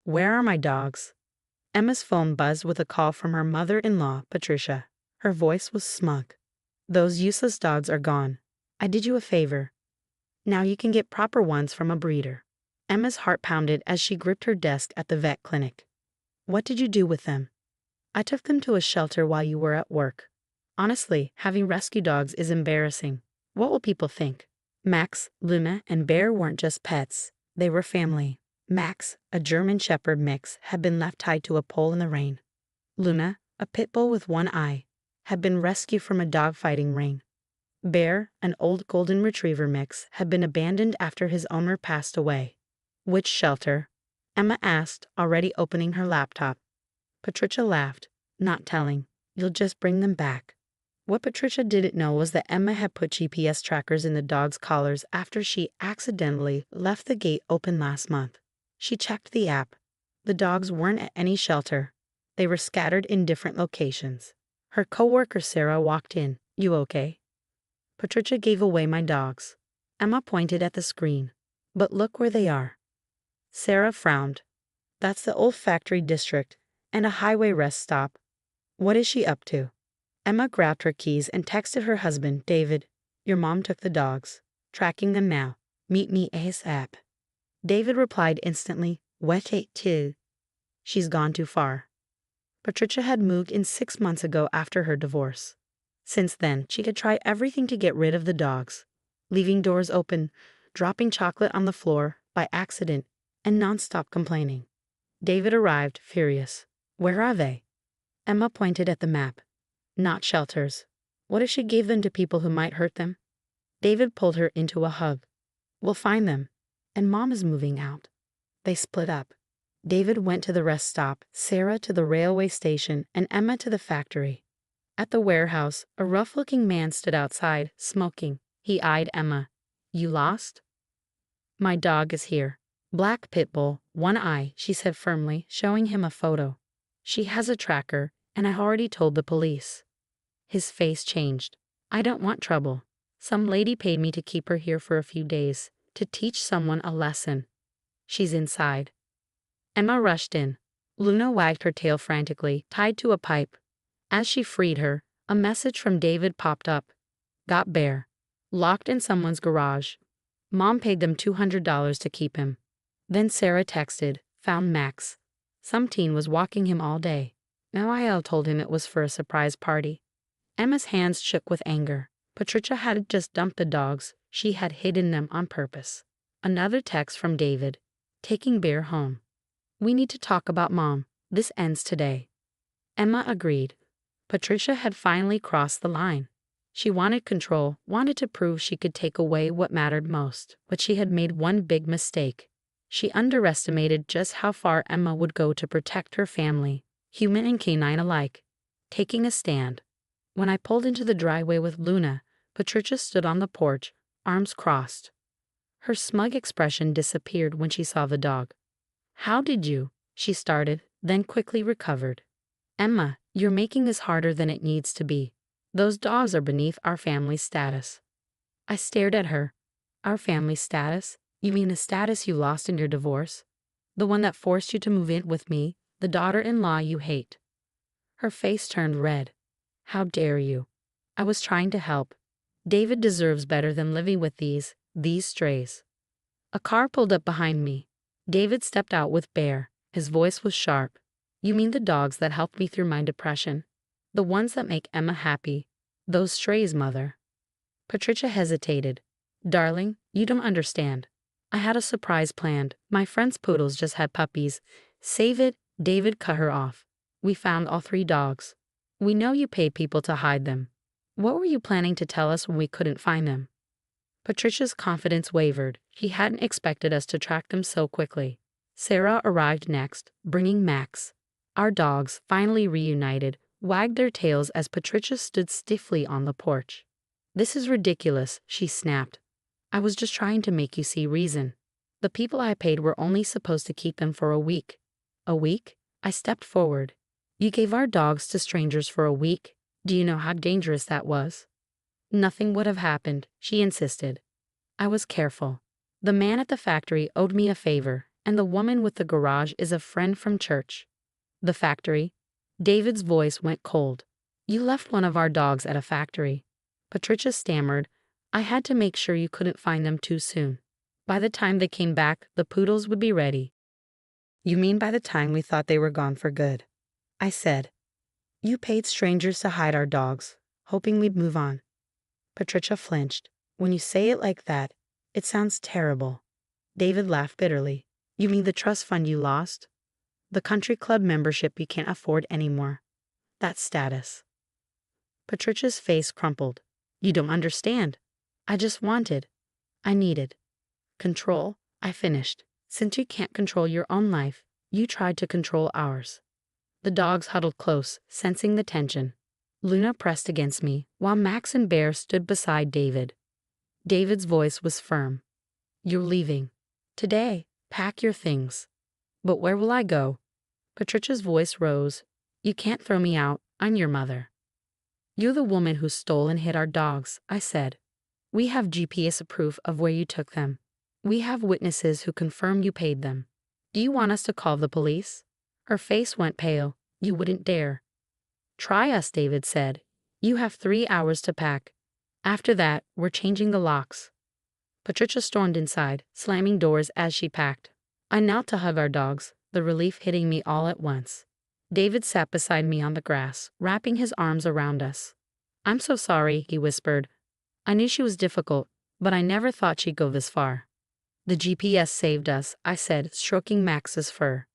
Where are my dogs? Emma's phone buzzed with a call from her mother-in-law, Patricia. Her voice was smug. Those useless dogs are gone. I did you a favor. Now you can get proper ones from a breeder. Emma's heart pounded as she gripped her desk at the vet clinic. What did you do with them? I took them to a shelter while you were at work. Honestly, having rescue dogs is embarrassing. What will people think? Max, Luna, and Bear weren't just pets. They were family. Max, a German Shepherd mix, had been left tied to a pole in the rain. Luna, a pit bull with one eye, had been rescued from a dogfighting ring. Bear, an old golden retriever mix, had been abandoned after his owner passed away. Which shelter? Emma asked, already opening her laptop. Patricia laughed, not telling. You'll just bring them back. What Patricia didn't know was that Emma had put GPS trackers in the dogs' collars after she accidentally left the gate open last month. She checked the app. The dogs weren't at any shelter. They were scattered in different locations. Her coworker Sarah walked in. You okay? Patricia gave away my dogs. Emma pointed at the screen. But look where they are. Sarah frowned. That's the olfactory district and a highway rest stop. What is she up to? Emma grabbed her keys and texted her husband, David. Your mom took the dogs. Tracking them now. Meet me ASAP. David replied instantly, Wet too. She's gone too far. Patricia had moved in 6 months ago after her divorce. Since then, she had tried everything to get rid of the dogs. Leaving doors open, dropping chocolate on the floor by accident, and nonstop complaining. David arrived, furious. Where are they? Emma pointed at the map. Not shelters. What if she gave them to people who might hurt them? David pulled her into a hug. We'll find them. And Mom is moving out. They split up. David went to the rest stop, Sarah to the railway station, and Emma to the factory. At the warehouse, a rough-looking man stood outside, smoking. He eyed Emma. You lost? My dog is here. Black pit bull, one eye, she said firmly, showing him a photo. She has a tracker, and I already told the police. His face changed. I don't want trouble. Some lady paid me to keep her here for a few days, to teach someone a lesson. She's inside. Emma rushed in. Luna wagged her tail frantically, tied to a pipe. As she freed her, a message from David popped up. Got Bear. Locked in someone's garage. Mom paid them $200 to keep him. Then Sarah texted, found Max. Some teen was walking him all day. Noelle told him it was for a surprise party. Emma's hands shook with anger. Patricia hadn't just dumped the dogs, she had hidden them on purpose. Another text from David. Taking Bear home. We need to talk about Mom. This ends today. Emma agreed. Patricia had finally crossed the line. She wanted control, wanted to prove she could take away what mattered most, but she had made one big mistake. She underestimated just how far Emma would go to protect her family, human and canine alike. Taking a stand. When I pulled into the driveway with Luna, Patricia stood on the porch, arms crossed. Her smug expression disappeared when she saw the dog. How did you? She started, then quickly recovered. Emma, you're making this harder than it needs to be. Those dogs are beneath our family status. I stared at her. Our family status? You mean the status you lost in your divorce? The one that forced you to move in with me, the daughter-in-law you hate. Her face turned red. How dare you? I was trying to help. David deserves better than living with these strays. A car pulled up behind me. David stepped out with Bear. His voice was sharp. You mean the dogs that helped me through my depression? The ones that make Emma happy? Those strays, Mother. Patricia hesitated. Darling, you don't understand. I had a surprise planned. My friend's poodles just had puppies. Save it, David cut her off. We found all 3 dogs. We know you paid people to hide them. What were you planning to tell us when we couldn't find them? Patricia's confidence wavered. She hadn't expected us to track them so quickly. Sarah arrived next, bringing Max. Our dogs, finally reunited, wagged their tails as Patricia stood stiffly on the porch. This is ridiculous, she snapped. I was just trying to make you see reason. The people I paid were only supposed to keep them for a week. A week? I stepped forward. You gave our dogs to strangers for a week. Do you know how dangerous that was? Nothing would have happened, she insisted. I was careful. The man at the factory owed me a favor, And the woman with the garage is a friend from church. The factory? David's voice went cold. You left one of our dogs at a factory. Patricia stammered. I had to make sure you couldn't find them too soon. By the time they came back, the poodles would be ready. You mean by the time we thought they were gone for good? I said. You paid strangers to hide our dogs, hoping we'd move on. Patricia flinched. When you say it like that, it sounds terrible. David laughed bitterly. You mean the trust fund you lost? The country club membership you can't afford anymore. That's status. Patricia's face crumpled. You don't understand. I needed control, I finished. Since you can't control your own life, you tried to control ours. The dogs huddled close, sensing the tension. Luna pressed against me, while Max and Bear stood beside David. David's voice was firm. You're leaving. Today, pack your things. But where will I go? Patricia's voice rose. You can't throw me out. I'm your mother. You're the woman who stole and hid our dogs, I said. We have GPS proof of where you took them. We have witnesses who confirm you paid them. Do you want us to call the police? Her face went pale. You wouldn't dare. Try us, David said. You have 3 hours to pack. After that, we're changing the locks. Patricia stormed inside, slamming doors as she packed. I knelt to hug our dogs, the relief hitting me all at once. David sat beside me on the grass, wrapping his arms around us. I'm so sorry, he whispered. I knew she was difficult, but I never thought she'd go this far. The GPS saved us, I said, stroking Max's fur.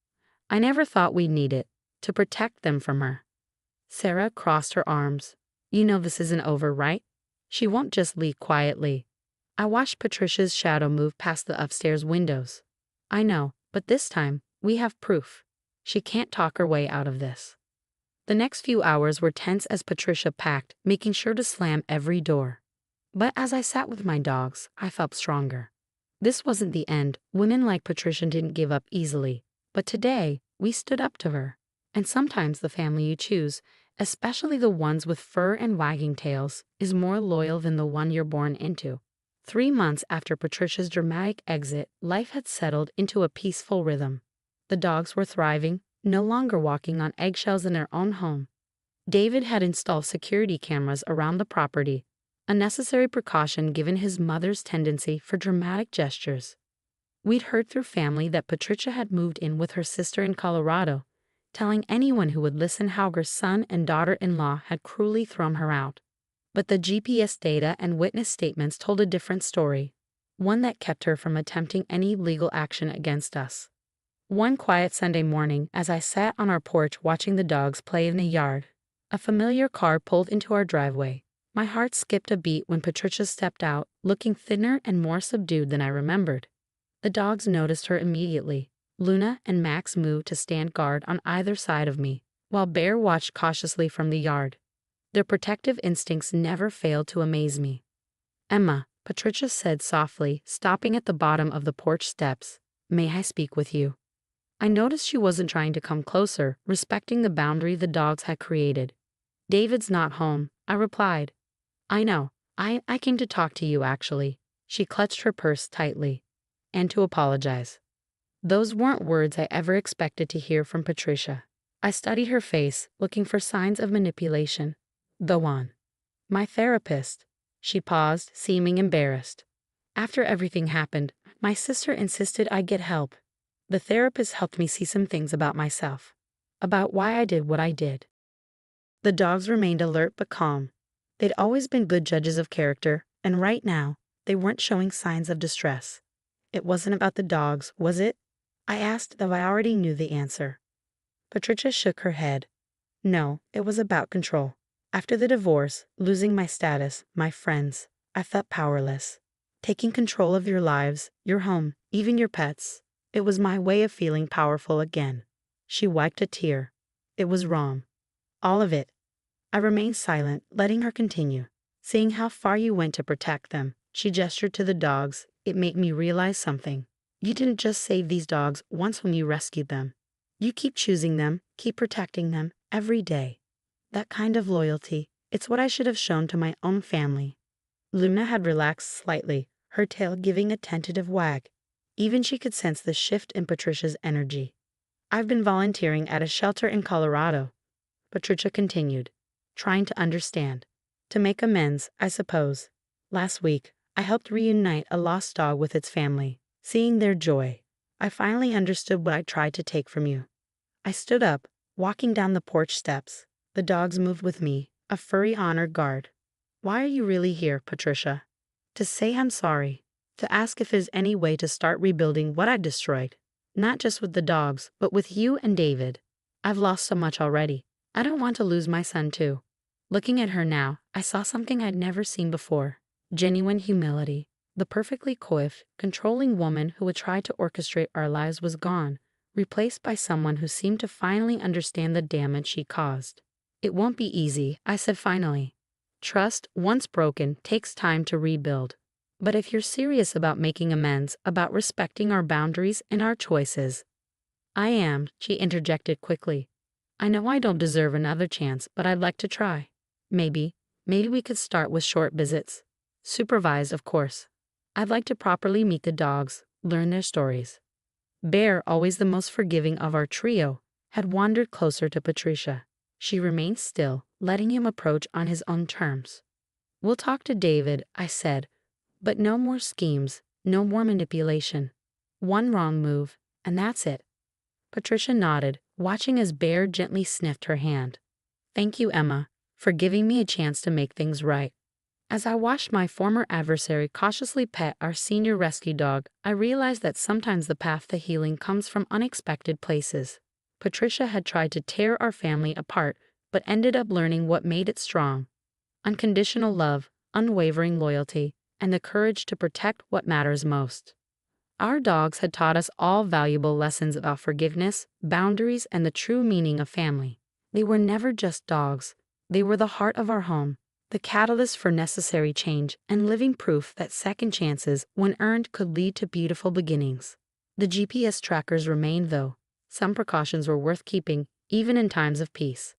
I never thought we'd need it, to protect them from her. Sarah crossed her arms. You know this isn't over, right? She won't just leave quietly. I watched Patricia's shadow move past the upstairs windows. I know, but this time, we have proof. She can't talk her way out of this. The next few hours were tense as Patricia packed, making sure to slam every door. But as I sat with my dogs, I felt stronger. This wasn't the end. Women like Patricia didn't give up easily. But today, we stood up to her. And sometimes the family you choose, especially the ones with fur and wagging tails, is more loyal than the one you're born into. 3 months after Patricia's dramatic exit, life had settled into a peaceful rhythm. The dogs were thriving, no longer walking on eggshells in their own home. David had installed security cameras around the property, a necessary precaution given his mother's tendency for dramatic gestures. We'd heard through family that Patricia had moved in with her sister in Colorado, telling anyone who would listen how her son and daughter-in-law had cruelly thrown her out. But the GPS data and witness statements told a different story, one that kept her from attempting any legal action against us. One quiet Sunday morning, as I sat on our porch watching the dogs play in the yard, a familiar car pulled into our driveway. My heart skipped a beat when Patricia stepped out, looking thinner and more subdued than I remembered. The dogs noticed her immediately. Luna and Max moved to stand guard on either side of me, while Bear watched cautiously from the yard. Their protective instincts never failed to amaze me. Emma, Patricia said softly, stopping at the bottom of the porch steps, may I speak with you? I noticed she wasn't trying to come closer, respecting the boundary the dogs had created. David's not home, I replied. I know. I came to talk to you, actually. She clutched her purse tightly. And to apologize. Those weren't words I ever expected to hear from Patricia. I studied her face, looking for signs of manipulation. Go on. My therapist. She paused, seeming embarrassed. After everything happened, my sister insisted I get help. The therapist helped me see some things about myself. About why I did what I did. The dogs remained alert but calm. They'd always been good judges of character, and right now, they weren't showing signs of distress. It wasn't about the dogs, was it? I asked, though I already knew the answer. Patricia shook her head. No, it was about control. After the divorce, losing my status, my friends, I felt powerless. Taking control of your lives, your home, even your pets. It was my way of feeling powerful again. She wiped a tear. It was wrong. All of it. I remained silent, letting her continue. Seeing how far you went to protect them, she gestured to the dogs. It made me realize something. You didn't just save these dogs once when you rescued them. You keep choosing them, keep protecting them, every day. That kind of loyalty, it's what I should have shown to my own family. Luna had relaxed slightly, her tail giving a tentative wag. Even she could sense the shift in Patricia's energy. I've been volunteering at a shelter in Colorado, Patricia continued, trying to understand. To make amends, I suppose. Last week, I helped reunite a lost dog with its family. Seeing their joy, I finally understood what I tried to take from you. I stood up, walking down the porch steps. The dogs moved with me, a furry honor guard. Why are you really here, Patricia? To say I'm sorry. To ask if there's any way to start rebuilding what I destroyed. Not just with the dogs, but with you and David. I've lost so much already. I don't want to lose my son too. Looking at her now, I saw something I'd never seen before. Genuine humility. The perfectly coiffed, controlling woman who would try to orchestrate our lives was gone, replaced by someone who seemed to finally understand the damage she caused. It won't be easy, I said finally. Trust, once broken, takes time to rebuild. But if you're serious about making amends, about respecting our boundaries and our choices. I am, she interjected quickly. I know I don't deserve another chance, but I'd like to try. Maybe we could start with short visits. Supervised, of course. I'd like to properly meet the dogs, learn their stories. Bear, always the most forgiving of our trio, had wandered closer to Patricia. She remained still, letting him approach on his own terms. We'll talk to David, I said, but no more schemes, no more manipulation. One wrong move, and that's it. Patricia nodded, watching as Bear gently sniffed her hand. Thank you, Emma, for giving me a chance to make things right. As I watched my former adversary cautiously pet our senior rescue dog, I realized that sometimes the path to healing comes from unexpected places. Patricia had tried to tear our family apart, but ended up learning what made it strong. Unconditional love, unwavering loyalty, and the courage to protect what matters most. Our dogs had taught us all valuable lessons about forgiveness, boundaries, and the true meaning of family. They were never just dogs. They were the heart of our home, the catalyst for necessary change, and living proof that second chances, when earned, could lead to beautiful beginnings. The GPS trackers remained, though. Some precautions were worth keeping, even in times of peace.